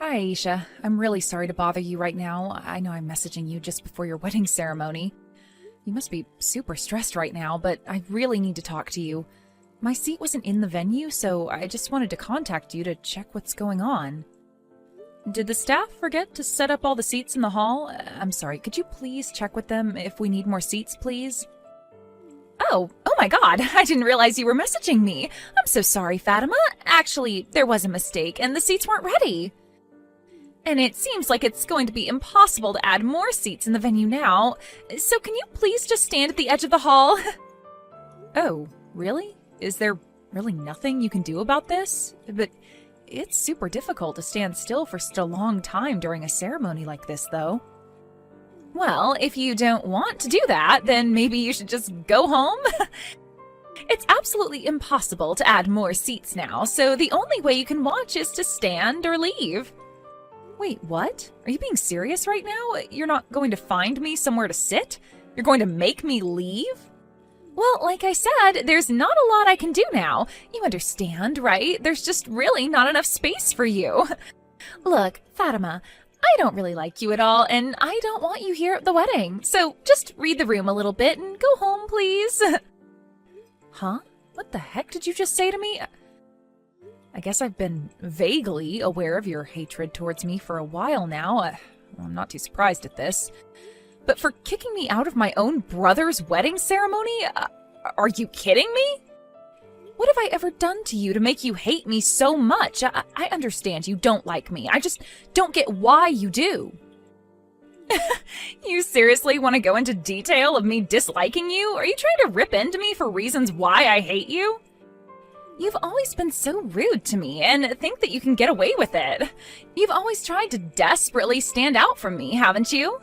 Hi, Aisha. I'm really sorry to bother you right now. I know I'm messaging you just before your wedding ceremony. You must be super stressed right now, but I really need to talk to you. My seat wasn't in the venue, so I just wanted to contact you to check what's going on. Did the staff forget to set up all the seats in the hall? I'm sorry, could you please check with them if we need more seats, please? Oh my god, I didn't realize you were messaging me. I'm so sorry, Fatima. Actually, there was a mistake, and the seats weren't ready. And it seems like it's going to be impossible to add more seats in the venue now, so can you please just stand at the edge of the hall? Oh, really? Is there really nothing you can do about this? But it's super difficult to stand still for such a long time during a ceremony like this, though. Well, if you don't want to do that, then maybe you should just go home? It's absolutely impossible to add more seats now, so the only way you can watch is to stand or leave. Wait, what? Are you being serious right now? You're not going to find me somewhere to sit? You're going to make me leave? Well, like I said, there's not a lot I can do now. You understand, right? There's just really not enough space for you. Look, Fatima, I don't really like you at all, and I don't want you here at the wedding. So just read the room a little bit and go home, please. Huh? What the heck did you just say to me? I guess I've been vaguely aware of your hatred towards me for a while now. I'm not too surprised at this. But for kicking me out of my own brother's wedding ceremony? Are you kidding me? What have I ever done to you to make you hate me so much? I understand you don't like me. I just don't get why you do. You seriously want to go into detail of me disliking you? Are you trying to rip into me for reasons why I hate you? You've always been so rude to me and think that you can get away with it. You've always tried to desperately stand out from me, haven't you?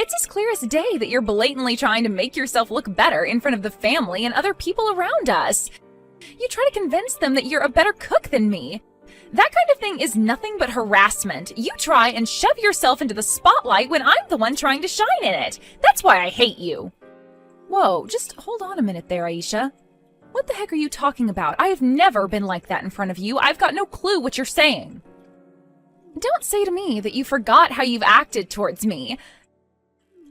It's as clear as day that you're blatantly trying to make yourself look better in front of the family and other people around us. You try to convince them that you're a better cook than me. That kind of thing is nothing but harassment. You try and shove yourself into the spotlight when I'm the one trying to shine in it. That's why I hate you. Whoa, just hold on a minute there, Aisha. What the heck are you talking about? I have never been like that in front of you. I've got no clue what you're saying. Don't say to me that you forgot how you've acted towards me.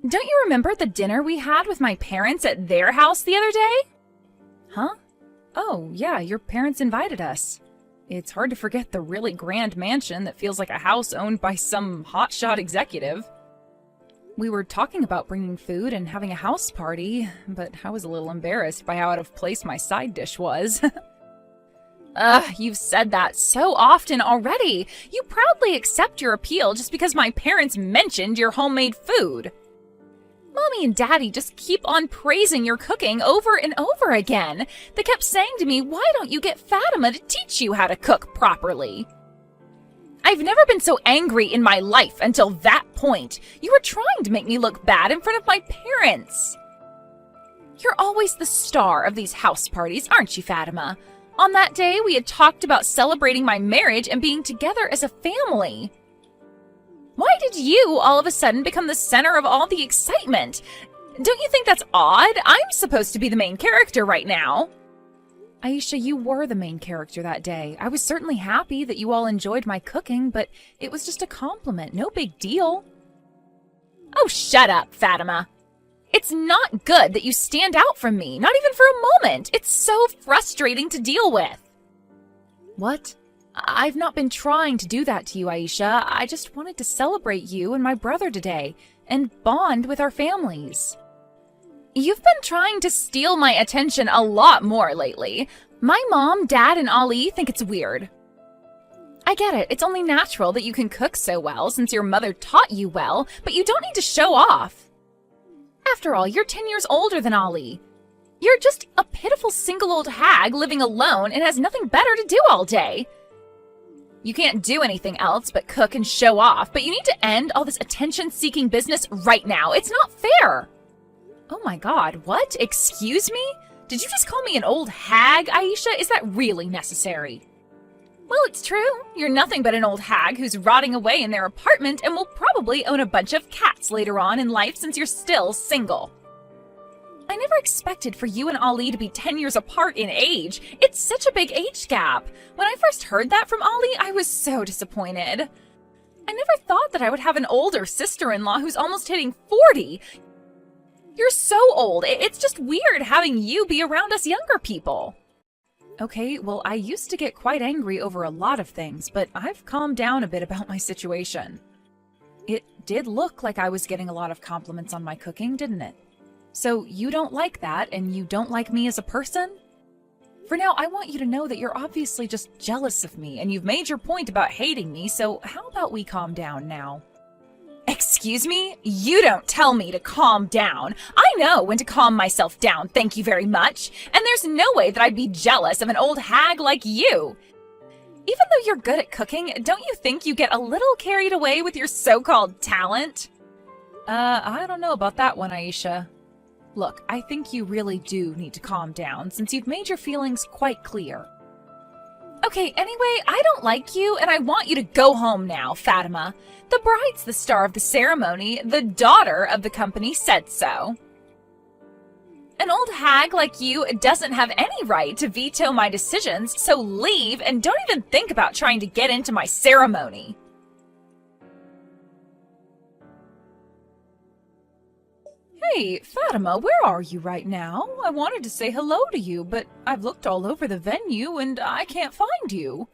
Don't you remember the dinner we had with my parents at their house the other day? Huh? Oh, yeah, your parents invited us. It's hard to forget the really grand mansion that feels like a house owned by some hotshot executive. We were talking about bringing food and having a house party, but I was a little embarrassed by how out of place my side dish was. You've said that so often already. You proudly accept your appeal just because my parents mentioned your homemade food. Mommy and Daddy just keep on praising your cooking over and over again. They kept saying to me, why don't you get Fatima to teach you how to cook properly? I've never been so angry in my life until that point. You were trying to make me look bad in front of my parents. You're always the star of these house parties, aren't you, Fatima? On that day, we had talked about celebrating my marriage and being together as a family. Why did you all of a sudden become the center of all the excitement? Don't you think that's odd? I'm supposed to be the main character right now. Aisha, you were the main character that day. I was certainly happy that you all enjoyed my cooking, but it was just a compliment, no big deal. Oh, shut up, Fatima. It's not good that you stand out from me, not even for a moment. It's so frustrating to deal with. What? I've not been trying to do that to you, Aisha. I just wanted to celebrate you and my brother today and bond with our families. You've been trying to steal my attention a lot more lately. My mom, dad, and Ali think it's weird. I get it. It's only natural that you can cook so well since your mother taught you well, but you don't need to show off. After all, you're 10 years older than Ali. You're just a pitiful single old hag living alone and has nothing better to do all day. You can't do anything else but cook and show off, but you need to end all this attention-seeking business right now. It's not fair. Oh my god, what? Excuse me? Did you just call me an old hag, Aisha? Is that really necessary? Well, it's true. You're nothing but an old hag who's rotting away in their apartment and will probably own a bunch of cats later on in life since you're still single. I never expected for you and Ali to be 10 years apart in age. It's such a big age gap. When I first heard that from Ali, I was so disappointed. I never thought that I would have an older sister-in-law who's almost hitting 40. You're so old. It's just weird having you be around us younger people. Okay, well, I used to get quite angry over a lot of things, but I've calmed down a bit about my situation. It did look like I was getting a lot of compliments on my cooking, didn't it? So you don't like that, and you don't like me as a person? For now, I want you to know that you're obviously just jealous of me, and you've made your point about hating me, so how about we calm down now? Excuse me? You don't tell me to calm down. I know when to calm myself down, thank you very much. And there's no way that I'd be jealous of an old hag like you. Even though you're good at cooking, don't you think you get a little carried away with your so-called talent? I don't know about that one, Aisha. Look, I think you really do need to calm down since you've made your feelings quite clear. Okay, anyway, I don't like you, and I want you to go home now, Fatima. The bride's the star of the ceremony. The daughter of the company said so. An old hag like you doesn't have any right to veto my decisions, so leave and don't even think about trying to get into my ceremony. Hey, Fatima, where are you right now? I wanted to say hello to you, but I've looked all over the venue and I can't find you.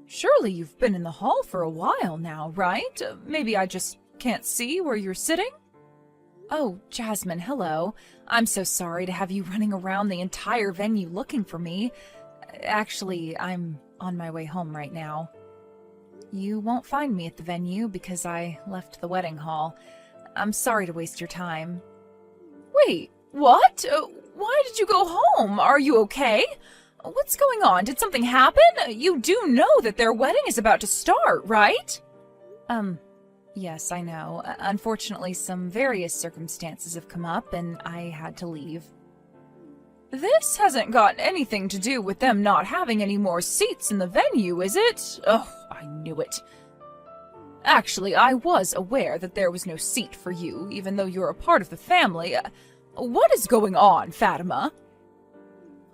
Surely you've been in the hall for a while now, right? Maybe I just can't see where you're sitting? Oh, Jasmine, hello. I'm so sorry to have you running around the entire venue looking for me. Actually, I'm on my way home right now. You won't find me at the venue because I left the wedding hall. I'm sorry to waste your time. Wait, what? Why did you go home? Are you okay? What's going on? Did something happen? You do know that their wedding is about to start, right? Yes, I know. Unfortunately, some various circumstances have come up and I had to leave. This hasn't got anything to do with them not having any more seats in the venue, is it? Oh, I knew it. Actually, I was aware that there was no seat for you, even though you're a part of the family. What is going on, Fatima?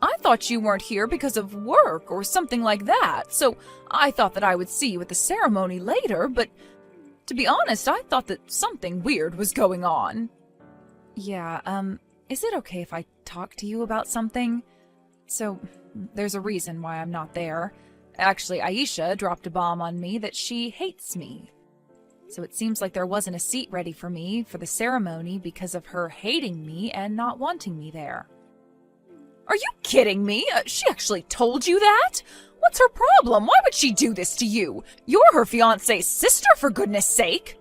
I thought you weren't here because of work or something like that, so I thought that I would see you at the ceremony later, but to be honest, I thought that something weird was going on. Yeah, is it okay if I talk to you about something? So, there's a reason why I'm not there. Actually, Aisha dropped a bomb on me that she hates me. So it seems like there wasn't a seat ready for me for the ceremony because of her hating me and not wanting me there. Are you kidding me? She actually told you that? What's her problem? Why would she do this to you? You're her fiancé's sister, for goodness sake!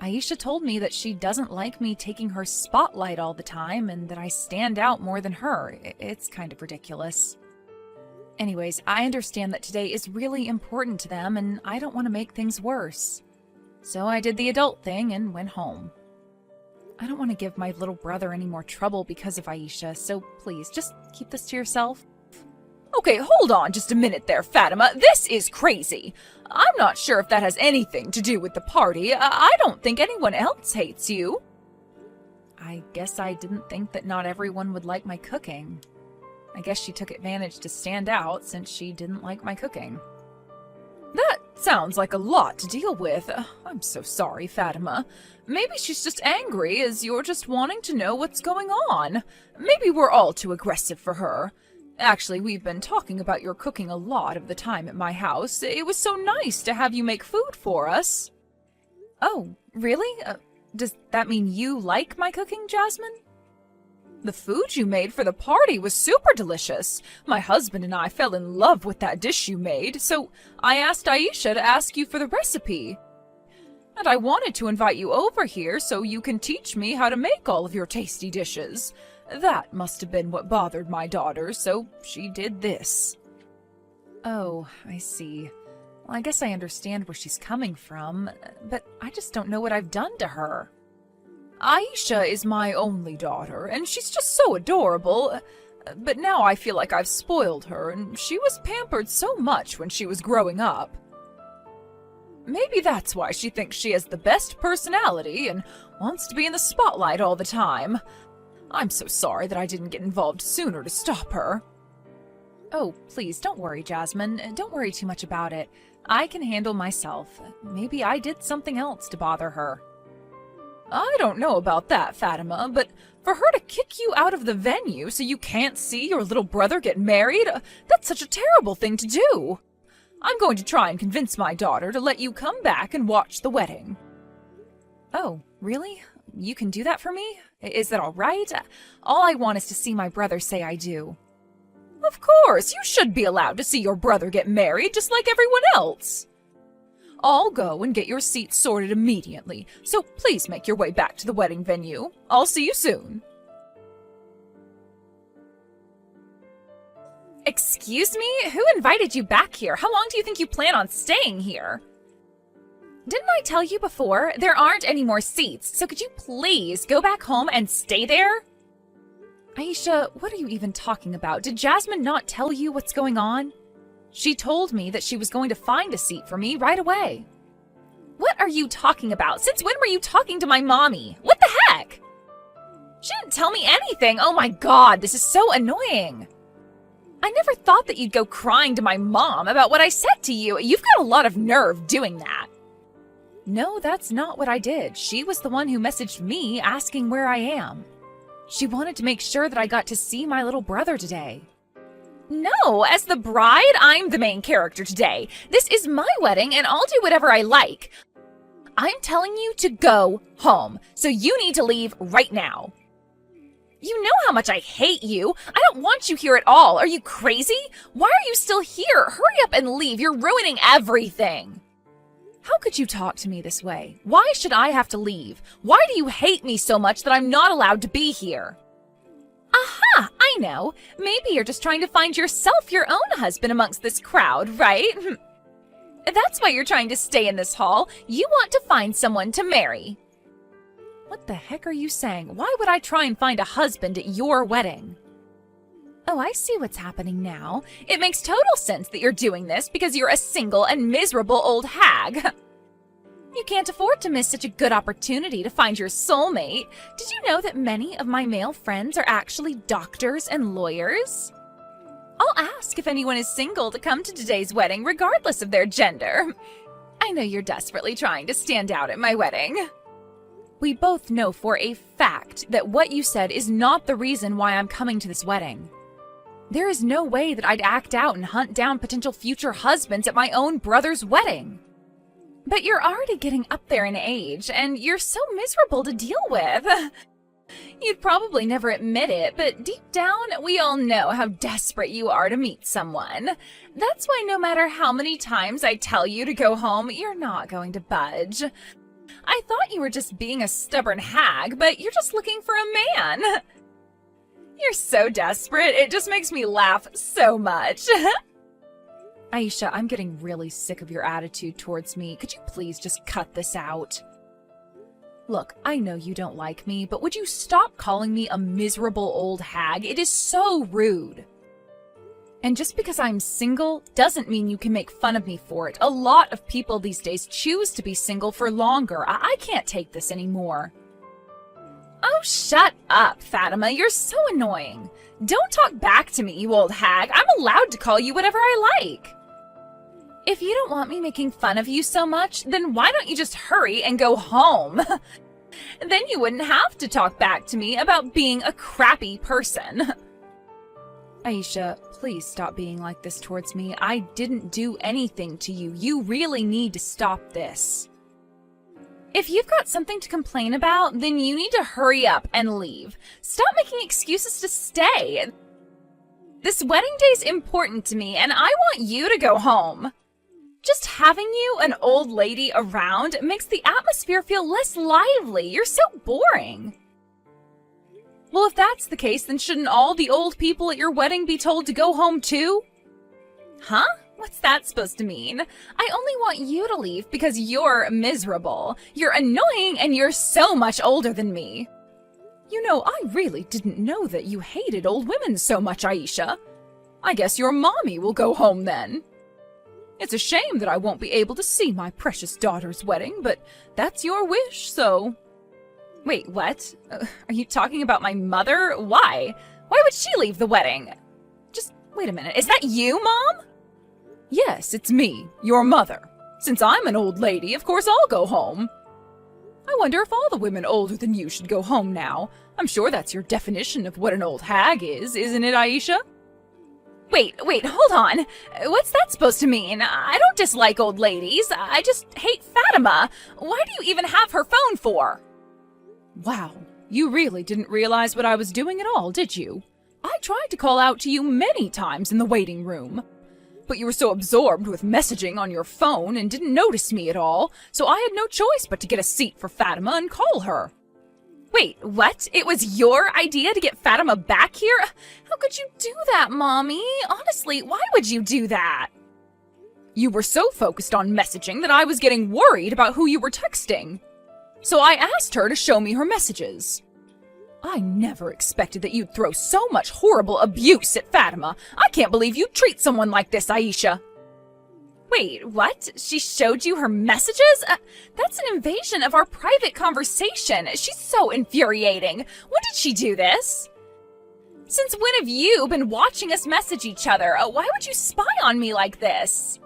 Aisha told me that she doesn't like me taking her spotlight all the time and that I stand out more than her. It's kind of ridiculous. Anyways, I understand that today is really important to them and I don't want to make things worse. So I did the adult thing and went home. I don't want to give my little brother any more trouble because of Aisha, so please, just keep this to yourself. Okay, hold on just a minute there, Fatima. This is crazy. I'm not sure if that has anything to do with the party. I don't think anyone else hates you. I guess I didn't think that not everyone would like my cooking. I guess she took advantage to stand out since she didn't like my cooking. That sounds like a lot to deal with. I'm so sorry, Fatima. Maybe she's just angry as you're just wanting to know what's going on. Maybe we're all too aggressive for her. Actually, we've been talking about your cooking a lot of the time at my house. It was so nice to have you make food for us. Oh, really? Does that mean you like my cooking, Jasmine? The food you made for the party was super delicious. My husband and I fell in love with that dish you made, so I asked Aisha to ask you for the recipe. And I wanted to invite you over here so you can teach me how to make all of your tasty dishes. That must have been what bothered my daughter, so she did this. Oh, I see. Well, I guess I understand where she's coming from, but I just don't know what I've done to her. Aisha is my only daughter, and she's just so adorable, but now I feel like I've spoiled her, and she was pampered so much when she was growing up. Maybe that's why she thinks she has the best personality and wants to be in the spotlight all the time. I'm so sorry that I didn't get involved sooner to stop her. Oh, please, don't worry, Jasmine. Don't worry too much about it. I can handle myself. Maybe I did something else to bother her. I don't know about that, Fatima, but for her to kick you out of the venue so you can't see your little brother get married, that's such a terrible thing to do. I'm going to try and convince my daughter to let you come back and watch the wedding. Oh, really? You can do that for me? Is that all right? All I want is to see my brother say I do. Of course, you should be allowed to see your brother get married just like everyone else. I'll go and get your seats sorted immediately, so please make your way back to the wedding venue. I'll see you soon. Excuse me? Who invited you back here? How long do you think you plan on staying here? Didn't I tell you before? There aren't any more seats, so could you please go back home and stay there? Aisha, what are you even talking about? Did Jasmine not tell you what's going on? She told me that she was going to find a seat for me right away. What are you talking about? Since when were you talking to my mommy? What the heck? She didn't tell me anything. Oh my god, this is so annoying. I never thought that you'd go crying to my mom about what I said to you. You've got a lot of nerve doing that. No, that's not what I did. She was the one who messaged me asking where I am. She wanted to make sure that I got to see my little brother today. No, as the bride, I'm the main character today. This is my wedding and I'll do whatever I like. I'm telling you to go home, so you need to leave right now. You know how much I hate you. I don't want you here at all. Are you crazy? Why are you still here? Hurry up and leave. You're ruining everything. How could you talk to me this way? Why should I have to leave? Why do you hate me so much that I'm not allowed to be here? Aha, I know. Maybe you're just trying to find yourself your own husband amongst this crowd, right? That's why you're trying to stay in this hall. You want to find someone to marry. What the heck are you saying? Why would I try and find a husband at your wedding? Oh, I see what's happening now. It makes total sense that you're doing this because you're a single and miserable old hag. You can't afford to miss such a good opportunity to find your soulmate. Did you know that many of my male friends are actually doctors and lawyers? I'll ask if anyone is single to come to today's wedding regardless of their gender. I know you're desperately trying to stand out at my wedding. We both know for a fact that what you said is not the reason why I'm coming to this wedding. There is no way that I'd act out and hunt down potential future husbands at my own brother's wedding. But you're already getting up there in age, and you're so miserable to deal with. You'd probably never admit it, but deep down, we all know how desperate you are to meet someone. That's why no matter how many times I tell you to go home, you're not going to budge. I thought you were just being a stubborn hag, but you're just looking for a man. You're so desperate, it just makes me laugh so much. Aisha, I'm getting really sick of your attitude towards me. Could you please just cut this out? Look, I know you don't like me, but would you stop calling me a miserable old hag? It is so rude. And just because I'm single doesn't mean you can make fun of me for it. A lot of people these days choose to be single for longer. I can't take this anymore. Oh, shut up, Fatima. You're so annoying. Don't talk back to me, you old hag. I'm allowed to call you whatever I like. If you don't want me making fun of you so much, then why don't you just hurry and go home? Then you wouldn't have to talk back to me about being a crappy person. Aisha, please stop being like this towards me. I didn't do anything to you. You really need to stop this. If you've got something to complain about, then you need to hurry up and leave. Stop making excuses to stay. This wedding day's important to me, and I want you to go home. Just having you, an old lady, around makes the atmosphere feel less lively. You're so boring. Well, if that's the case, then shouldn't all the old people at your wedding be told to go home too? Huh? What's that supposed to mean? I only want you to leave because you're miserable. You're annoying and you're so much older than me. You know, I really didn't know that you hated old women so much, Aisha. I guess your mommy will go home then. It's a shame that I won't be able to see my precious daughter's wedding, but that's your wish, so... Wait, what? Are you talking about my mother? Why? Why would she leave the wedding? Just wait a minute. Is that you, Mom? Yes, it's me, your mother. Since I'm an old lady, of course I'll go home. I wonder if all the women older than you should go home now. I'm sure that's your definition of what an old hag is, isn't it, Aisha? Wait, hold on. What's that supposed to mean? I don't dislike old ladies. I just hate Fatima. Why do you even have her phone for? Wow, you really didn't realize what I was doing at all, did you? I tried to call out to you many times in the waiting room. But you were so absorbed with messaging on your phone and didn't notice me at all, so I had no choice but to get a seat for Fatima and call her. Wait, what? It was your idea to get Fatima back here? How could you do that, Mommy? Honestly, why would you do that? You were so focused on messaging that I was getting worried about who you were texting. So I asked her to show me her messages. I never expected that you'd throw so much horrible abuse at Fatima. I can't believe you'd treat someone like this, Aisha. Wait, what? She showed you her messages? That's an invasion of our private conversation. She's so infuriating. When did she do this? Since when have you been watching us message each other? Why would you spy on me like this?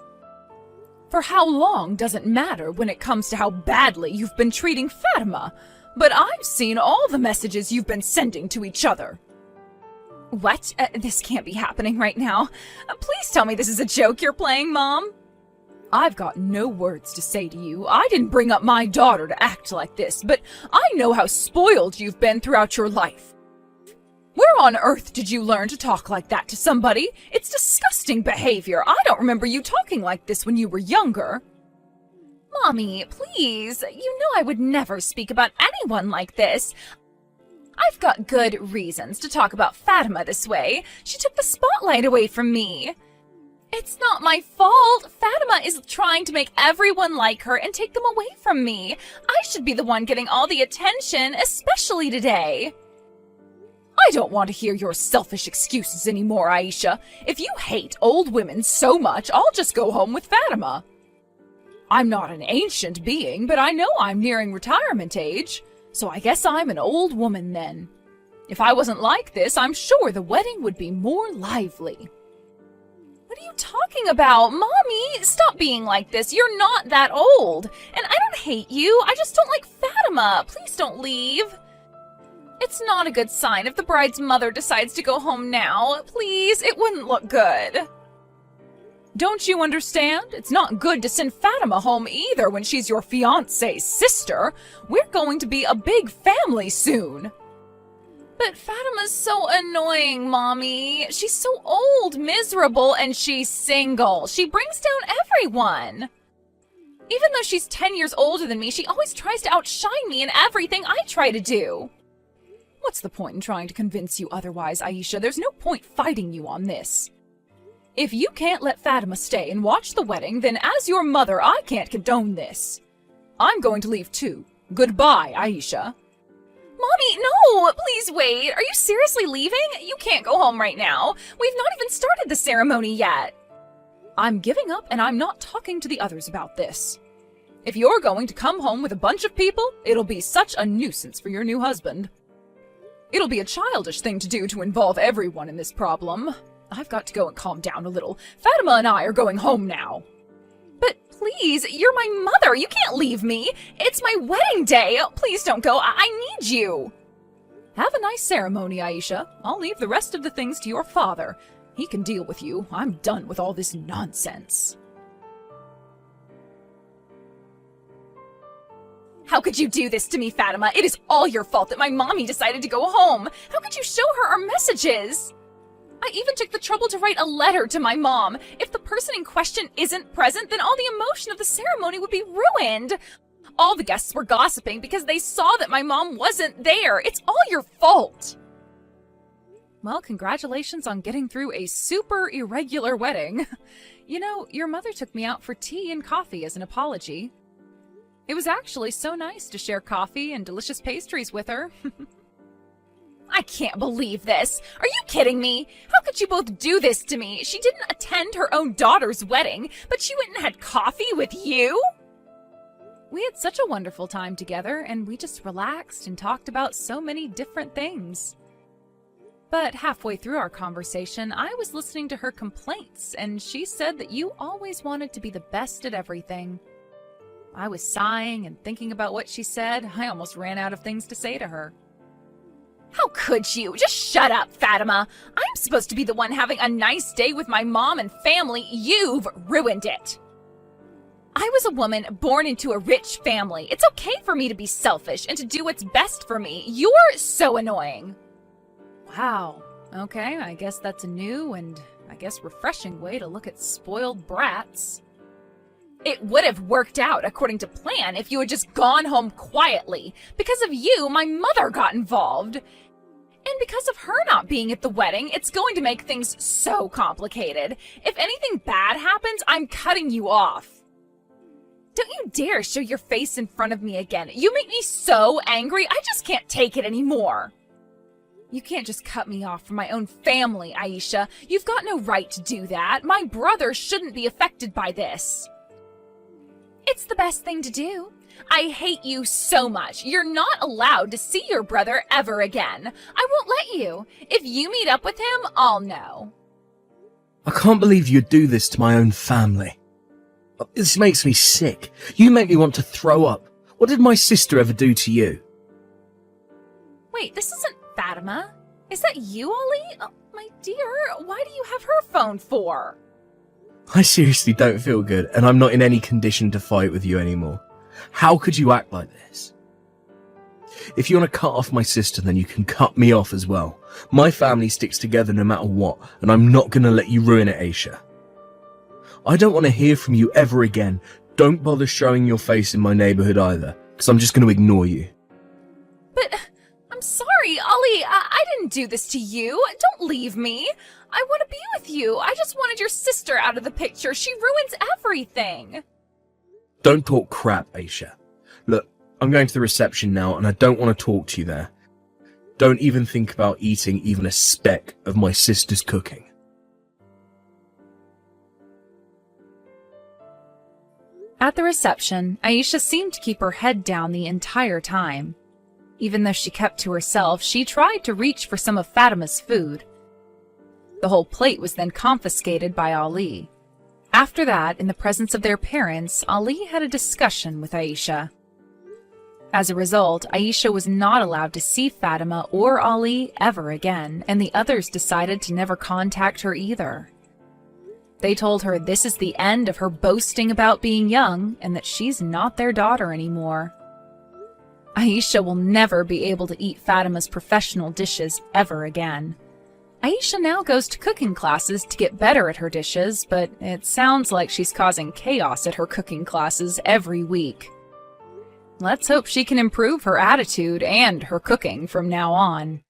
For how long doesn't matter when it comes to how badly you've been treating Fatima. But I've seen all the messages you've been sending to each other. What? This can't be happening right now. Please tell me this is a joke you're playing, Mom. I've got no words to say to you. I didn't bring up my daughter to act like this, but I know how spoiled you've been throughout your life. Where on earth did you learn to talk like that to somebody? It's disgusting behavior. I don't remember you talking like this when you were younger. Mommy, please. You know I would never speak about anyone like this. I've got good reasons to talk about Fatima this way. She took the spotlight away from me. It's not my fault. Fatima is trying to make everyone like her and take them away from me. I should be the one getting all the attention, especially today. I don't want to hear your selfish excuses anymore, Aisha. If you hate old women so much, I'll just go home with Fatima. I'm not an ancient being, but I know I'm nearing retirement age, so I guess I'm an old woman then. If I wasn't like this, I'm sure the wedding would be more lively. What are you talking about? Mommy, stop being like this. You're not that old. And I don't hate you. I just don't like Fatima. Please don't leave. It's not a good sign if the bride's mother decides to go home now. Please, it wouldn't look good. Don't you understand? It's not good to send Fatima home either when she's your fiancé's sister. We're going to be a big family soon. But Fatima's so annoying, Mommy. She's so old, miserable, and she's single. She brings down everyone. Even though she's 10 years older than me, she always tries to outshine me in everything I try to do. What's the point in trying to convince you otherwise, Aisha? There's no point fighting you on this. If you can't let Fatima stay and watch the wedding, then as your mother, I can't condone this. I'm going to leave too. Goodbye, Aisha. Mommy, no! Please wait. Are you seriously leaving? You can't go home right now. We've not even started the ceremony yet. I'm giving up and I'm not talking to the others about this. If you're going to come home with a bunch of people, it'll be such a nuisance for your new husband. It'll be a childish thing to do to involve everyone in this problem. I've got to go and calm down a little. Fatima and I are going home now. But please, you're my mother. You can't leave me. It's my wedding day. Please don't go. I need you. Have a nice ceremony, Aisha. I'll leave the rest of the things to your father. He can deal with you. I'm done with all this nonsense. How could you do this to me, Fatima? It is all your fault that my mommy decided to go home. How could you show her our messages? I even took the trouble to write a letter to my mom. If the person in question isn't present, then all the emotion of the ceremony would be ruined. All the guests were gossiping because they saw that my mom wasn't there. It's all your fault. Well, congratulations on getting through a super irregular wedding. You know, your mother took me out for tea and coffee as an apology. It was actually so nice to share coffee and delicious pastries with her. I can't believe this. Are you kidding me? How could you both do this to me? She didn't attend her own daughter's wedding, but she went and had coffee with you? We had such a wonderful time together, and we just relaxed and talked about so many different things. But halfway through our conversation, I was listening to her complaints, and she said that you always wanted to be the best at everything. I was sighing and thinking about what she said. I almost ran out of things to say to her. How could you? Just shut up, Fatima. I'm supposed to be the one having a nice day with my mom and family. You've ruined it. I was a woman born into a rich family. It's okay for me to be selfish and to do what's best for me. You're so annoying. Wow. Okay, I guess that's a new and I guess refreshing way to look at spoiled brats. It would have worked out according to plan if you had just gone home quietly. Because of you, my mother got involved. And because of her not being at the wedding, it's going to make things so complicated. If anything bad happens, I'm cutting you off. Don't you dare show your face in front of me again. You make me so angry, I just can't take it anymore. You can't just cut me off from my own family, Aisha. You've got no right to do that. My brother shouldn't be affected by this. It's the best thing to do. I hate you so much. You're not allowed to see your brother ever again. I won't let you. If you meet up with him, I'll know. I can't believe you'd do this to my own family. This makes me sick. You make me want to throw up. What did my sister ever do to you? Wait, this isn't Fatima. Is that you, Ali? Oh, my dear, why do you have her phone for? I seriously don't feel good, and I'm not in any condition to fight with you anymore. How could you act like this? If you want to cut off my sister, then you can cut me off as well. My family sticks together no matter what, and I'm not going to let you ruin it, Aisha. I don't want to hear from you ever again. Don't bother showing your face in my neighborhood either, because I'm just going to ignore you. But I'm sorry, Ali. I didn't do this to you. Don't leave me. I want to be with you. I just wanted your sister out of the picture. She ruins everything. Don't talk crap, Aisha. Look, I'm going to the reception now, and I don't want to talk to you there. Don't even think about eating even a speck of my sister's cooking. At the reception, Aisha seemed to keep her head down the entire time. Even though she kept to herself, she tried to reach for some of Fatima's food. The whole plate was then confiscated by Ali. After that, in the presence of their parents, Ali had a discussion with Aisha. As a result, Aisha was not allowed to see Fatima or Ali ever again, and the others decided to never contact her either. They told her this is the end of her boasting about being young and that she's not their daughter anymore. Aisha will never be able to eat Fatima's professional dishes ever again. Aisha now goes to cooking classes to get better at her dishes, but it sounds like she's causing chaos at her cooking classes every week. Let's hope she can improve her attitude and her cooking from now on.